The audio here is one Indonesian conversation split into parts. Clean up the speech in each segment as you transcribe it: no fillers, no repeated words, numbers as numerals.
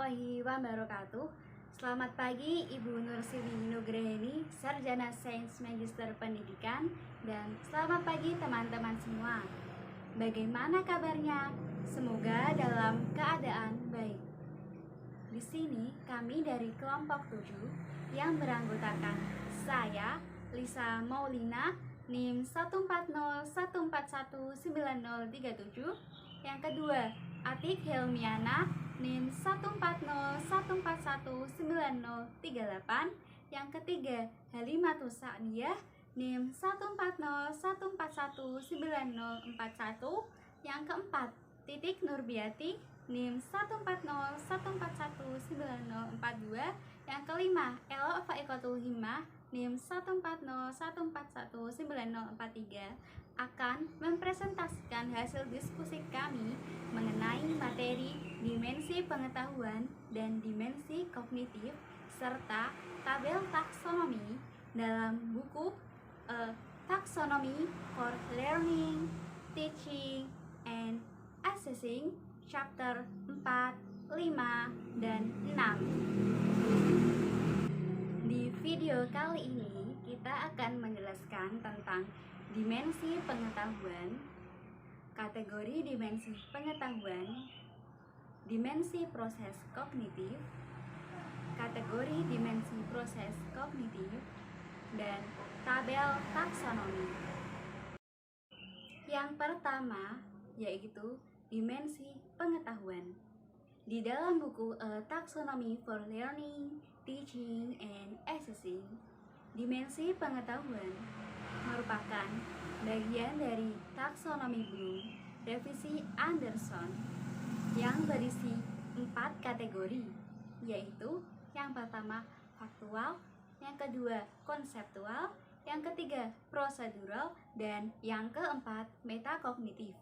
warahmatullahi wabarakatuh. Selamat pagi Ibu Nursili Nugraheni, Sarjana Sains Magister Pendidikan, dan selamat pagi teman-teman semua. Bagaimana kabarnya? Semoga dalam keadaan baik. Di sini kami dari kelompok 7 yang beranggotakan saya, Lisa Maulina, NIM 140141937. Yang kedua, Atik Helmiana, NIM 140141938. Yang ketiga, Halimatus Sa'diyah, NIM 140141941. Yang keempat, Titik Nurbiati, NIM 140141942. Yang kelima, Elo Faikotul Himmah, NIM 140141943 akan mempresentasikan hasil diskusi kami mengenai materi dimensi pengetahuan dan dimensi kognitif serta tabel taksonomi dalam buku Taxonomy for Learning, Teaching, and Assessing chapter 4, 5, dan 6. Di video kali ini kita akan menjelaskan tentang dimensi pengetahuan, kategori dimensi pengetahuan, dimensi proses kognitif, kategori dimensi proses kognitif, dan tabel taksonomi. Yang pertama yaitu dimensi pengetahuan. Di dalam buku Taxonomy for Learning, Teaching, and Assessing, dimensi pengetahuan merupakan bagian dari taksonomi Bloom revisi Anderson yang berisi 4 kategori, yaitu yang pertama faktual, yang kedua konseptual, yang ketiga prosedural, dan yang keempat metakognitif.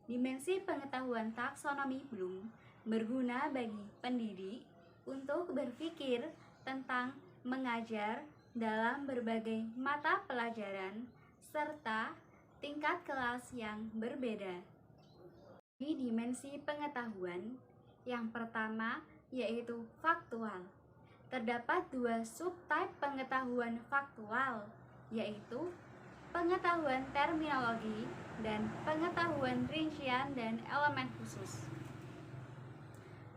Dimensi pengetahuan taksonomi Bloom berguna bagi pendidik untuk berpikir tentang mengajar dalam berbagai mata pelajaran serta tingkat kelas yang berbeda. Di dimensi pengetahuan, yang pertama yaitu faktual. Terdapat 2 subtype pengetahuan faktual, yaitu pengetahuan terminologi dan pengetahuan rincian dan elemen khusus.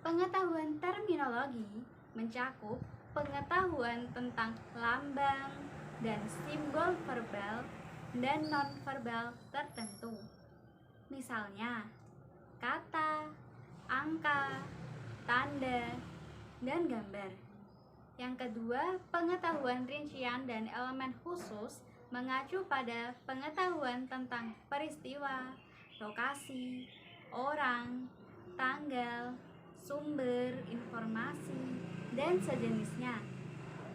Pengetahuan terminologi mencakup pengetahuan tentang lambang dan simbol verbal dan non-verbal tertentu. Misalnya, kata, angka, tanda, dan gambar. Yang kedua, pengetahuan rincian dan elemen khusus mengacu pada pengetahuan tentang peristiwa, lokasi, orang, tanggal, sumber informasi, dan sejenisnya.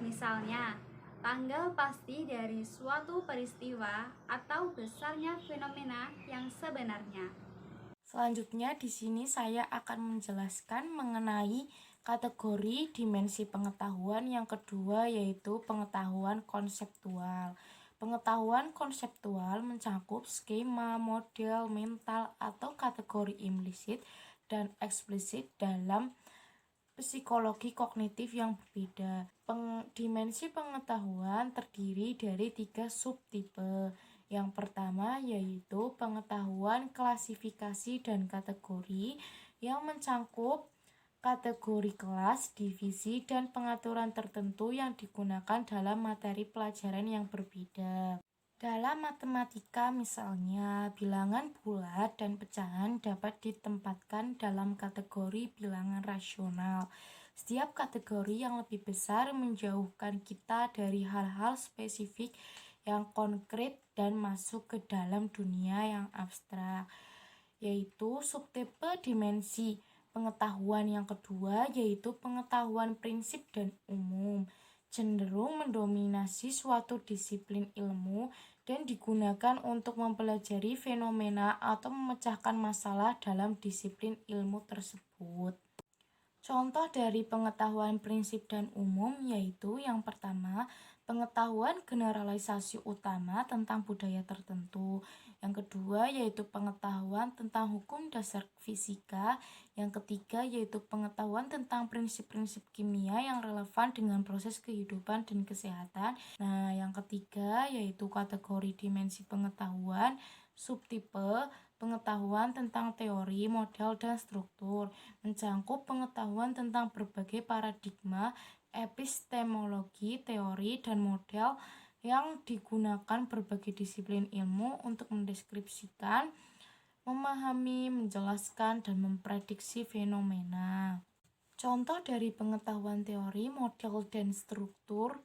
Misalnya, tanggal pasti dari suatu peristiwa atau besarnya fenomena yang sebenarnya. Selanjutnya di sini saya akan menjelaskan mengenai kategori dimensi pengetahuan yang kedua, yaitu pengetahuan konseptual. Pengetahuan konseptual mencakup skema, model, mental, atau kategori implisit dan eksplisit dalam psikologi kognitif yang berbeda. Dimensi pengetahuan terdiri dari 3 subtipe. Yang pertama yaitu pengetahuan klasifikasi dan kategori yang mencakup kategori kelas, divisi, dan pengaturan tertentu yang digunakan dalam materi pelajaran yang berbeda. Dalam matematika misalnya, bilangan bulat dan pecahan dapat ditempatkan dalam kategori bilangan rasional. Setiap kategori yang lebih besar menjauhkan kita dari hal-hal spesifik yang konkret dan masuk ke dalam dunia yang abstrak, yaitu subtipe dimensi pengetahuan yang kedua yaitu pengetahuan prinsip dan umum, cenderung mendominasi suatu disiplin ilmu dan digunakan untuk mempelajari fenomena atau memecahkan masalah dalam disiplin ilmu tersebut. Contoh dari pengetahuan prinsip dan umum yaitu yang pertama, pengetahuan generalisasi utama tentang budaya tertentu. Yang kedua yaitu pengetahuan tentang hukum dasar fisika. Yang ketiga yaitu pengetahuan tentang prinsip-prinsip kimia yang relevan dengan proses kehidupan dan kesehatan. Nah, yang ketiga yaitu kategori dimensi pengetahuan, subtipe pengetahuan tentang teori, model, dan struktur mencakup pengetahuan tentang berbagai paradigma, epistemologi, teori, dan model yang digunakan berbagai disiplin ilmu untuk mendeskripsikan, memahami, menjelaskan, dan memprediksi fenomena. Contoh dari pengetahuan teori, model, dan struktur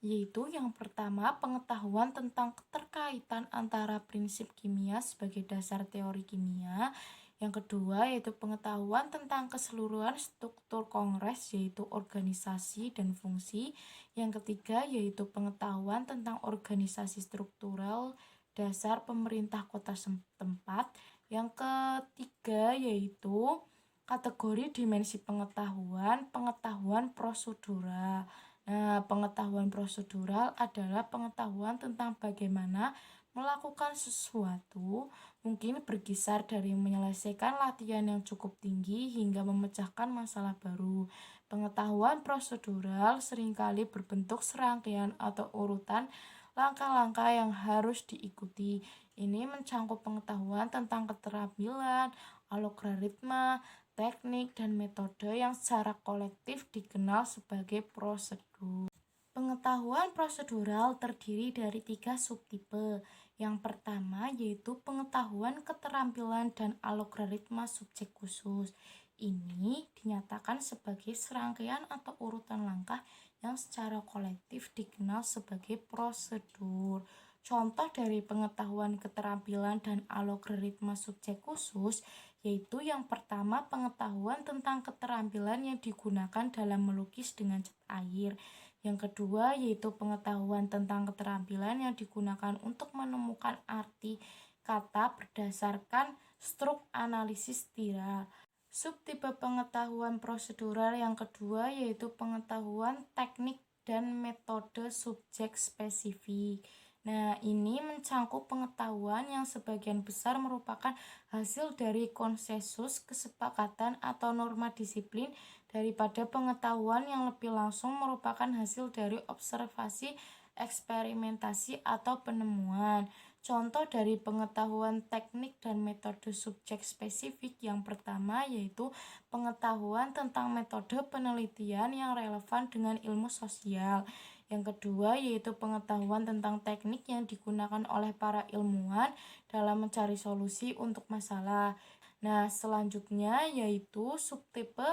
yaitu yang pertama pengetahuan tentang keterkaitan antara prinsip kimia sebagai dasar teori kimia. Yang kedua yaitu pengetahuan tentang keseluruhan struktur kongres yaitu organisasi dan fungsi. Yang ketiga yaitu pengetahuan tentang organisasi struktural dasar pemerintah kota setempat. Yang ketiga yaitu kategori dimensi pengetahuan, pengetahuan prosedural. Nah, pengetahuan prosedural adalah pengetahuan tentang bagaimana melakukan sesuatu, mungkin berkisar dari menyelesaikan latihan yang cukup tinggi hingga memecahkan masalah baru. Pengetahuan prosedural seringkali berbentuk serangkaian atau urutan langkah-langkah yang harus diikuti. Ini mencakup pengetahuan tentang keterampilan, algoritma, teknik, dan metode yang secara kolektif dikenal sebagai prosedur. Pengetahuan prosedural terdiri dari 3 subtipe. Yang pertama yaitu pengetahuan keterampilan dan algoritma subjek khusus. Ini dinyatakan sebagai serangkaian atau urutan langkah yang secara kolektif dikenal sebagai prosedur. Contoh dari pengetahuan keterampilan dan algoritma subjek khusus yaitu yang pertama pengetahuan tentang keterampilan yang digunakan dalam melukis dengan cat air. Yang kedua yaitu pengetahuan tentang keterampilan yang digunakan untuk menemukan arti kata berdasarkan struk analisis tiral. Subtipe pengetahuan prosedural yang kedua yaitu pengetahuan teknik dan metode subjek spesifik. Nah, ini mencakup pengetahuan yang sebagian besar merupakan hasil dari konsensus, kesepakatan, atau norma disiplin daripada pengetahuan yang lebih langsung merupakan hasil dari observasi, eksperimentasi, atau penemuan. Contoh dari pengetahuan teknik dan metode subjek spesifik yang pertama yaitu pengetahuan tentang metode penelitian yang relevan dengan ilmu sosial. Yang kedua yaitu pengetahuan tentang teknik yang digunakan oleh para ilmuwan dalam mencari solusi untuk masalah. Nah, selanjutnya yaitu subtipe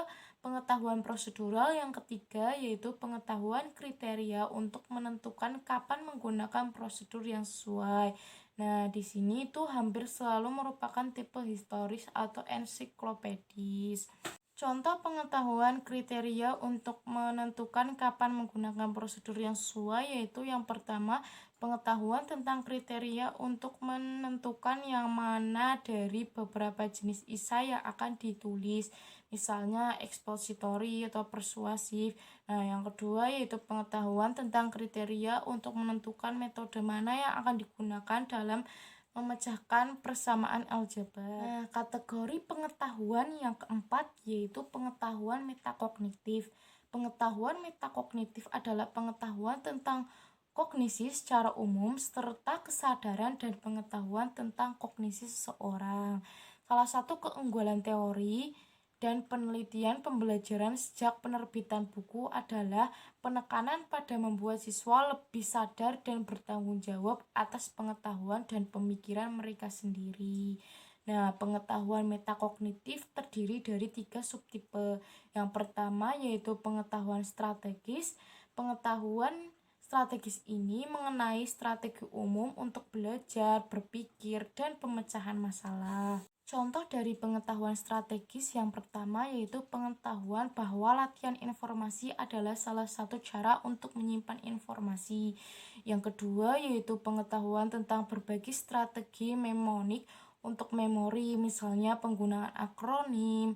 pengetahuan prosedural yang ketiga yaitu pengetahuan kriteria untuk menentukan kapan menggunakan prosedur yang sesuai. Nah, di sini itu hampir selalu merupakan tipe historis atau ensiklopedis. Contoh pengetahuan kriteria untuk menentukan kapan menggunakan prosedur yang sesuai yaitu yang pertama pengetahuan tentang kriteria untuk menentukan yang mana dari beberapa jenis esai yang akan ditulis, misalnya ekspositori atau persuasif. Nah, yang kedua yaitu pengetahuan tentang kriteria untuk menentukan metode mana yang akan digunakan dalam memecahkan persamaan aljabar. Nah, kategori pengetahuan yang keempat yaitu pengetahuan metakognitif. Pengetahuan metakognitif adalah pengetahuan tentang kognisi secara umum serta kesadaran dan pengetahuan tentang kognisi seseorang. Salah satu keunggulan teori dan penelitian pembelajaran sejak penerbitan buku adalah penekanan pada membuat siswa lebih sadar dan bertanggung jawab atas pengetahuan dan pemikiran mereka sendiri. Nah, pengetahuan metakognitif terdiri dari 3 subtipe. Yang pertama yaitu pengetahuan strategis. Pengetahuan strategis ini mengenai strategi umum untuk belajar, berpikir, dan pemecahan masalah. Contoh dari pengetahuan strategis yang pertama yaitu pengetahuan bahwa latihan informasi adalah salah satu cara untuk menyimpan informasi. Yang kedua yaitu pengetahuan tentang berbagai strategi mnemonik untuk memori, misalnya penggunaan akronim,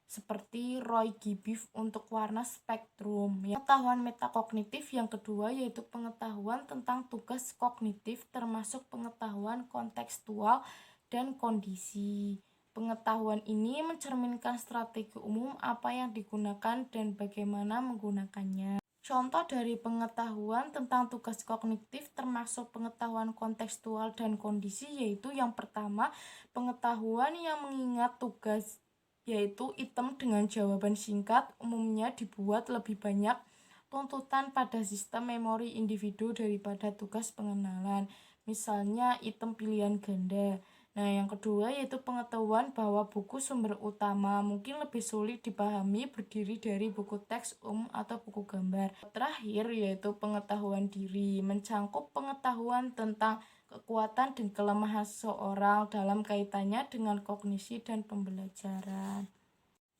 seperti Roy G. Biv untuk warna spektrum. Pengetahuan metakognitif yang kedua yaitu pengetahuan tentang tugas kognitif termasuk pengetahuan kontekstual dan kondisi. Pengetahuan ini mencerminkan strategi umum apa yang digunakan dan bagaimana menggunakannya. Contoh dari pengetahuan tentang tugas kognitif termasuk pengetahuan kontekstual dan kondisi yaitu yang pertama, pengetahuan yang mengingat tugas yaitu item dengan jawaban singkat umumnya dibuat lebih banyak tuntutan pada sistem memori individu daripada tugas pengenalan, misalnya item pilihan ganda. Nah, yang kedua yaitu pengetahuan bahwa buku sumber utama mungkin lebih sulit dipahami berdiri dari buku teks atau buku gambar. Terakhir yaitu pengetahuan diri, mencangkup pengetahuan tentang kekuatan dan kelemahan seseorang dalam kaitannya dengan kognisi dan pembelajaran.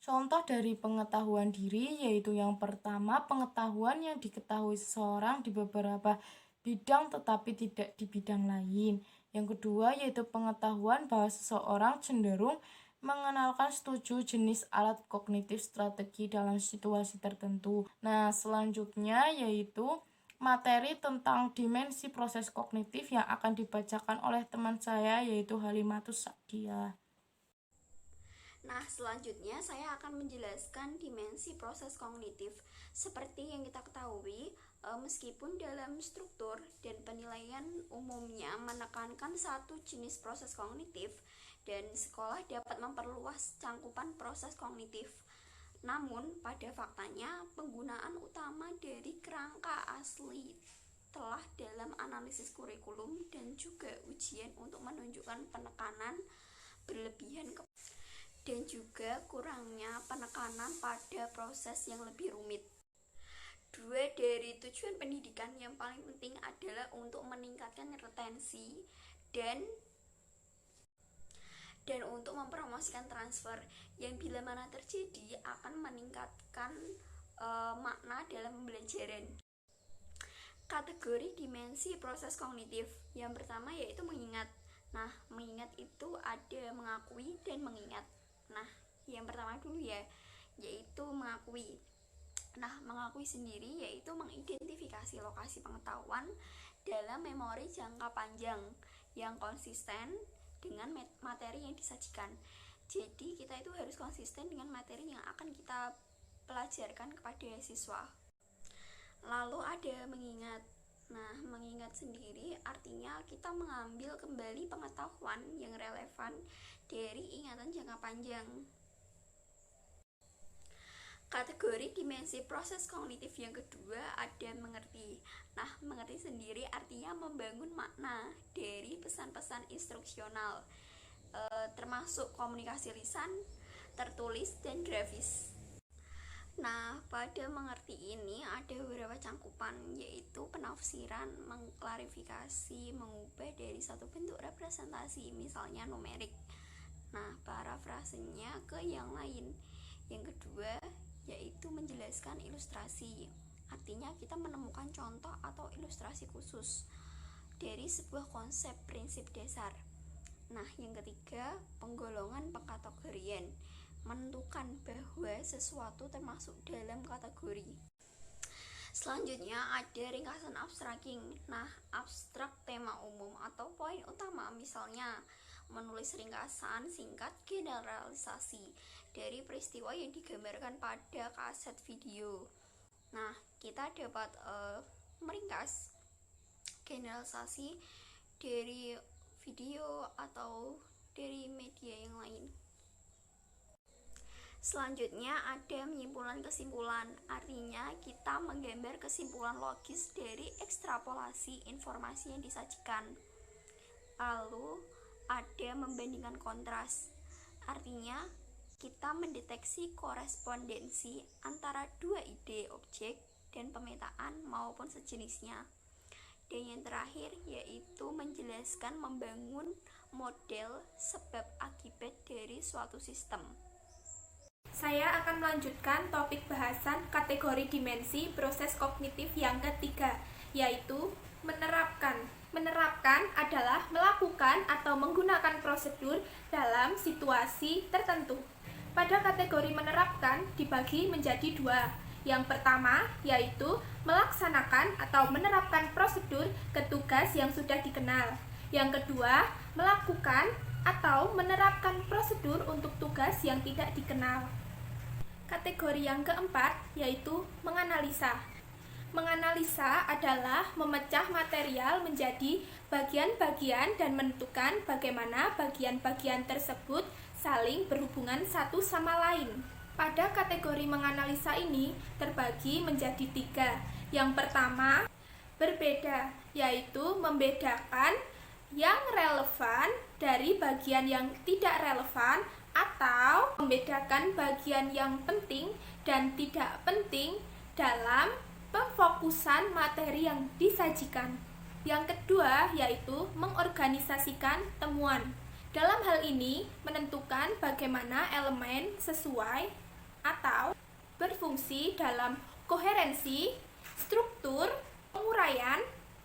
Contoh dari pengetahuan diri yaitu yang pertama, pengetahuan yang diketahui seseorang di beberapa bidang tetapi tidak di bidang lain. Yang kedua yaitu pengetahuan bahwa seseorang cenderung mengenalkan setuju jenis alat kognitif strategi dalam situasi tertentu. Nah, selanjutnya yaitu materi tentang dimensi proses kognitif yang akan dibacakan oleh teman saya yaitu Halimatus Sa'diyah. Nah, selanjutnya saya akan menjelaskan dimensi proses kognitif. Seperti yang kita ketahui, meskipun dalam struktur dan penilaian umumnya menekankan satu jenis proses kognitif dan sekolah dapat memperluas cangkupan proses kognitif. Namun, pada faktanya, penggunaan utama dari kerangka asli telah dalam analisis kurikulum dan juga ujian untuk menunjukkan penekanan berlebihan dan juga kurangnya penekanan pada proses yang lebih rumit. Dua dari tujuan pendidikan yang paling penting adalah untuk meningkatkan retensi dan untuk mempromosikan transfer yang bila mana terjadi akan meningkatkan makna dalam pembelajaran. Kategori dimensi proses kognitif yang pertama yaitu mengingat. Nah, mengingat itu ada mengakui dan mengingat. Nah, yang pertama dulu ya, yaitu mengakui. Nah, mengakui sendiri yaitu mengidentifikasi lokasi pengetahuan dalam memori jangka panjang yang konsisten dengan materi yang disajikan. Jadi, kita itu harus konsisten dengan materi yang akan kita pelajarkan kepada siswa. Lalu ada mengingat. Nah, mengingat sendiri artinya kita mengambil kembali pengetahuan yang relevan dari ingatan jangka panjang. Kategori dimensi proses kognitif yang kedua ada mengerti. Nah, mengerti sendiri artinya membangun makna dari pesan-pesan instruksional, termasuk komunikasi lisan, tertulis, dan grafis. Nah, pada mengerti ini ada beberapa cangkupan, yaitu penafsiran, mengklarifikasi, mengubah dari satu bentuk representasi, misalnya numerik. Nah, parafrasenya ke yang lain. Yang kedua, yaitu menjelaskan ilustrasi. Artinya kita menemukan contoh atau ilustrasi khusus dari sebuah konsep prinsip dasar. Nah, yang ketiga, penggolongan pengkategorian, menentukan bahwa sesuatu termasuk dalam kategori. Selanjutnya ada ringkasan abstraking. Nah, abstrak tema umum atau poin utama, misalnya menulis ringkasan singkat generalisasi dari peristiwa yang digambarkan pada kaset video. Nah, kita dapat meringkas generalisasi dari video atau dari media yang lain. Selanjutnya ada menyimpulkan kesimpulan, artinya kita menggambar kesimpulan logis dari ekstrapolasi informasi yang disajikan. Lalu ada membandingkan kontras, artinya kita mendeteksi korespondensi antara dua ide objek dan pemetaan maupun sejenisnya. Dan yang terakhir yaitu menjelaskan membangun model sebab akibat dari suatu sistem. Saya akan melanjutkan topik bahasan kategori dimensi proses kognitif yang ketiga, yaitu menerapkan. Menerapkan adalah melakukan atau menggunakan prosedur dalam situasi tertentu. Pada kategori menerapkan dibagi menjadi dua. Yang pertama yaitu melaksanakan atau menerapkan prosedur ke tugas yang sudah dikenal. Yang kedua, melakukan atau menerapkan prosedur untuk tugas yang tidak dikenal. Kategori yang keempat yaitu menganalisa. Menganalisa adalah memecah material menjadi bagian-bagian dan menentukan bagaimana bagian-bagian tersebut saling berhubungan satu sama lain. Pada kategori menganalisa ini terbagi menjadi tiga. Yang pertama, berbeda, yaitu membedakan yang relevan dari bagian yang tidak relevan atau membedakan bagian yang penting dan tidak penting dalam pemfokusan materi yang disajikan. Yang kedua yaitu mengorganisasikan temuan. Dalam hal ini menentukan bagaimana elemen sesuai atau berfungsi dalam koherensi, struktur, penguraian,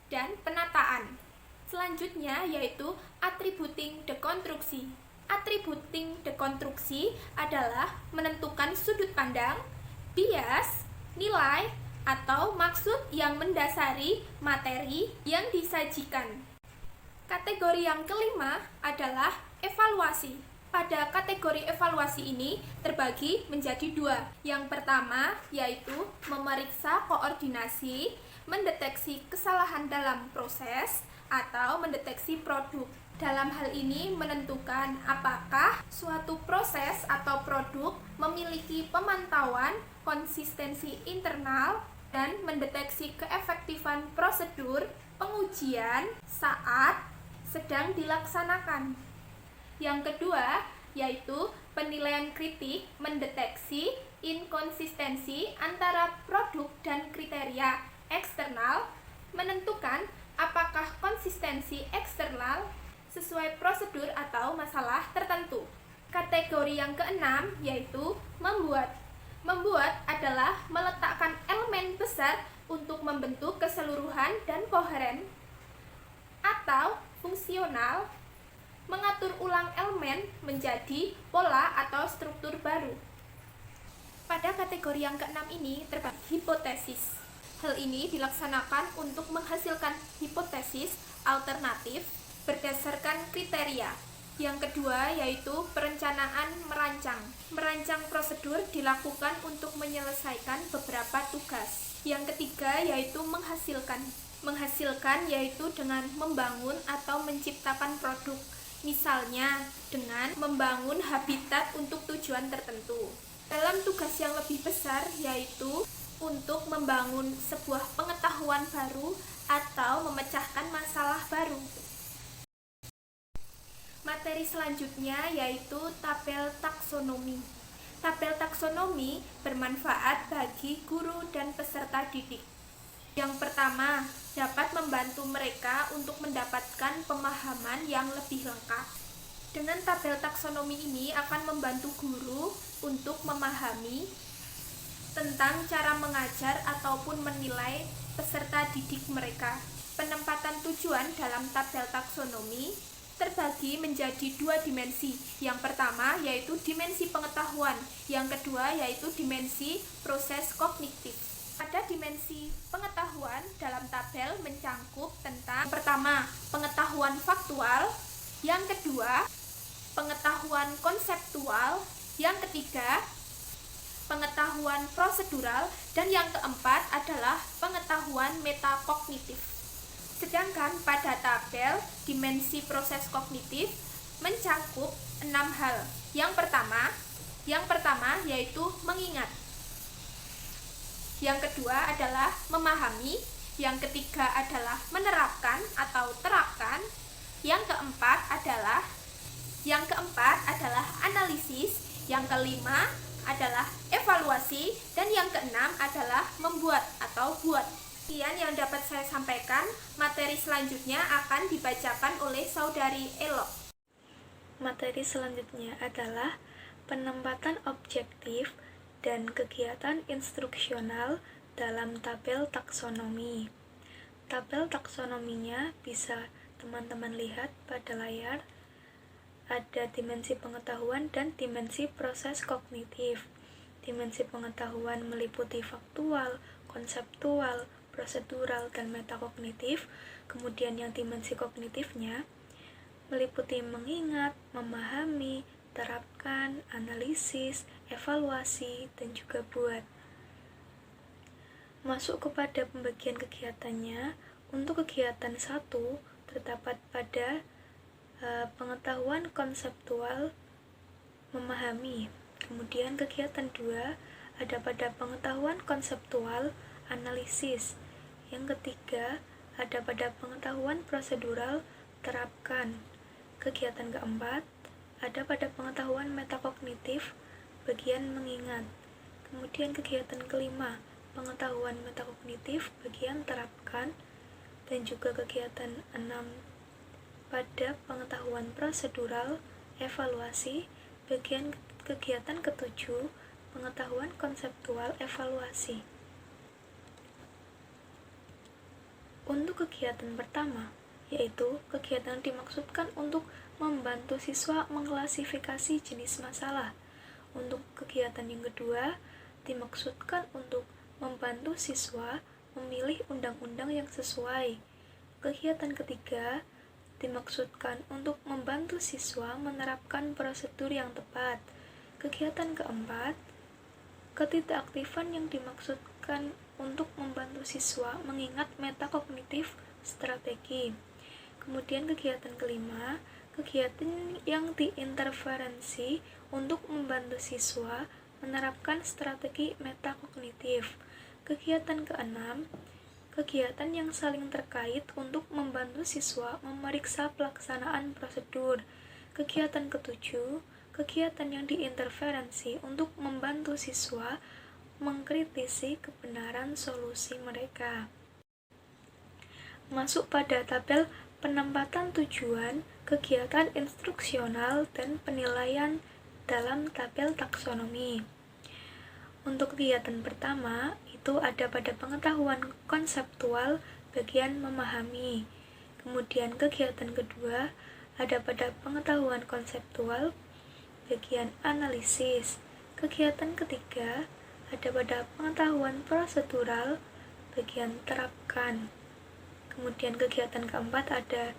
dan penataan. Selanjutnya yaitu attributing dekonstruksi. Attributing dekonstruksi adalah menentukan sudut pandang, bias, nilai, atau maksud yang mendasari materi yang disajikan. Kategori yang kelima adalah evaluasi. Pada kategori evaluasi ini terbagi menjadi dua. Yang pertama yaitu memeriksa koordinasi, mendeteksi kesalahan dalam proses, atau mendeteksi produk. Dalam hal ini menentukan apakah suatu proses atau produk memiliki pemantauan konsistensi internal dan mendeteksi keefektifan prosedur pengujian saat sedang dilaksanakan. Yang kedua yaitu penilaian kritik, mendeteksi inkonsistensi antara produk dan kriteria eksternal, menentukan apakah konsistensi eksternal sesuai prosedur atau masalah tertentu. Kategori yang keenam yaitu membuat. Membuat adalah meletakkan elemen besar untuk membentuk keseluruhan dan koheren atau fungsional, mengatur ulang elemen menjadi pola atau struktur baru. Pada kategori yang keenam ini terbagi hipotesis. Hal ini dilaksanakan untuk menghasilkan hipotesis alternatif berdasarkan kriteria. Yang kedua yaitu perencanaan merancang. Merancang prosedur dilakukan untuk menyelesaikan beberapa tugas. Yang ketiga yaitu menghasilkan. Menghasilkan yaitu dengan membangun atau menciptakan produk. Misalnya dengan membangun habitat untuk tujuan tertentu. Dalam tugas yang lebih besar yaitu untuk membangun sebuah pengetahuan baru atau memecahkan masalah baru. Materi selanjutnya yaitu tabel taksonomi. Tabel taksonomi bermanfaat bagi guru dan peserta didik. Yang pertama, dapat membantu mereka untuk mendapatkan pemahaman yang lebih lengkap. Dengan tabel taksonomi ini akan membantu guru untuk memahami tentang cara mengajar ataupun menilai peserta didik mereka. Penempatan tujuan dalam tabel taksonomi terbagi menjadi dua dimensi. Yang pertama yaitu dimensi pengetahuan, yang kedua yaitu dimensi proses kognitif. Pada dimensi pengetahuan dalam tabel mencangkup tentang pertama, pengetahuan faktual, yang kedua, pengetahuan konseptual, yang ketiga, pengetahuan prosedural, dan yang keempat adalah pengetahuan metakognitif. Sedangkan pada tabel dimensi proses kognitif mencangkup 6 hal. Yang pertama yaitu mengingat. Yang kedua adalah memahami, yang ketiga adalah menerapkan atau terapkan, yang keempat adalah analisis, yang kelima adalah evaluasi, dan yang keenam adalah membuat atau buat. Sekian yang dapat saya sampaikan. Materi selanjutnya akan dibacakan oleh Saudari Elo. Materi selanjutnya adalah penempatan objektif dan kegiatan instruksional dalam tabel taksonomi. Tabel taksonominya bisa teman-teman lihat pada layar. ada dimensi pengetahuan dan dimensi proses kognitif. Dimensi pengetahuan meliputi faktual, konseptual, prosedural, dan metakognitif. Kemudian yang dimensi kognitifnya meliputi mengingat, memahami, terapkan, analisis, evaluasi, dan juga buat. Masuk kepada pembagian kegiatannya, untuk kegiatan 1 terdapat pada pengetahuan konseptual memahami. Kemudian kegiatan 2 ada pada pengetahuan konseptual analisis. Yang ketiga ada pada pengetahuan prosedural terapkan. Kegiatan keempat ada pada pengetahuan metakognitif bagian mengingat. Kemudian kegiatan kelima pengetahuan metakognitif bagian terapkan, dan juga kegiatan 6 pada pengetahuan prosedural evaluasi, bagian kegiatan ketujuh pengetahuan konseptual evaluasi. Untuk kegiatan pertama, yaitu kegiatan dimaksudkan untuk membantu siswa mengklasifikasi jenis masalah. Untuk kegiatan yang kedua, dimaksudkan untuk membantu siswa memilih undang-undang yang sesuai. Kegiatan ketiga, dimaksudkan untuk membantu siswa menerapkan prosedur yang tepat. Kegiatan keempat, ketidakaktifan yang dimaksudkan untuk membantu siswa mengingat metakognitif strategi. Kemudian kegiatan kelima, kegiatan yang diinterferensi untuk membantu siswa menerapkan strategi metakognitif. Kegiatan keenam, kegiatan yang saling terkait untuk membantu siswa memeriksa pelaksanaan prosedur. Kegiatan ketujuh, kegiatan yang diinterferensi untuk membantu siswa mengkritisi kebenaran solusi mereka. Masuk pada tabel penempatan tujuan, kegiatan instruksional, dan penilaian dalam tabel taksonomi. Untuk kegiatan pertama, itu ada pada pengetahuan konseptual bagian memahami. Kemudian kegiatan kedua ada pada pengetahuan konseptual bagian analisis. Kegiatan ketiga ada pada pengetahuan prosedural bagian terapkan. Kemudian kegiatan keempat ada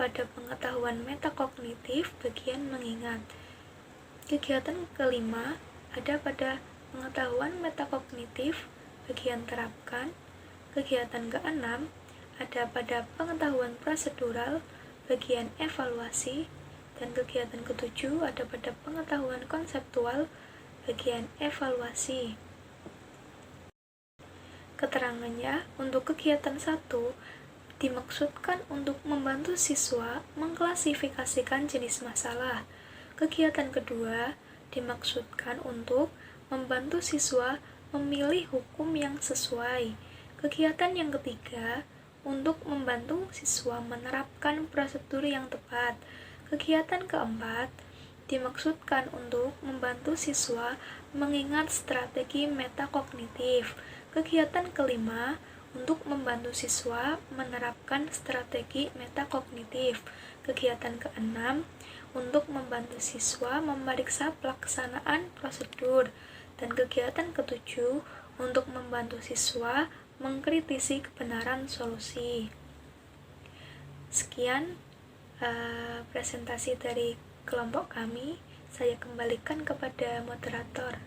pada pengetahuan metakognitif bagian mengingat. Kegiatan kelima ada pada pengetahuan metakognitif bagian terapkan. Kegiatan keenam ada pada pengetahuan prosedural bagian evaluasi, dan kegiatan ketujuh ada pada pengetahuan konseptual bagian evaluasi. Keterangannya, untuk kegiatan 1 dimaksudkan untuk membantu siswa mengklasifikasikan jenis masalah. Kegiatan kedua dimaksudkan untuk membantu siswa memilih hukum yang sesuai. Kegiatan yang ketiga untuk membantu siswa menerapkan prosedur yang tepat. Kegiatan keempat dimaksudkan untuk membantu siswa mengingat strategi metakognitif. Kegiatan kelima untuk membantu siswa menerapkan strategi metakognitif. Kegiatan keenam untuk membantu siswa memeriksa pelaksanaan prosedur. Dan kegiatan ketujuh untuk membantu siswa mengkritisi kebenaran solusi. Sekian presentasi dari kelompok kami. Saya kembalikan kepada moderator.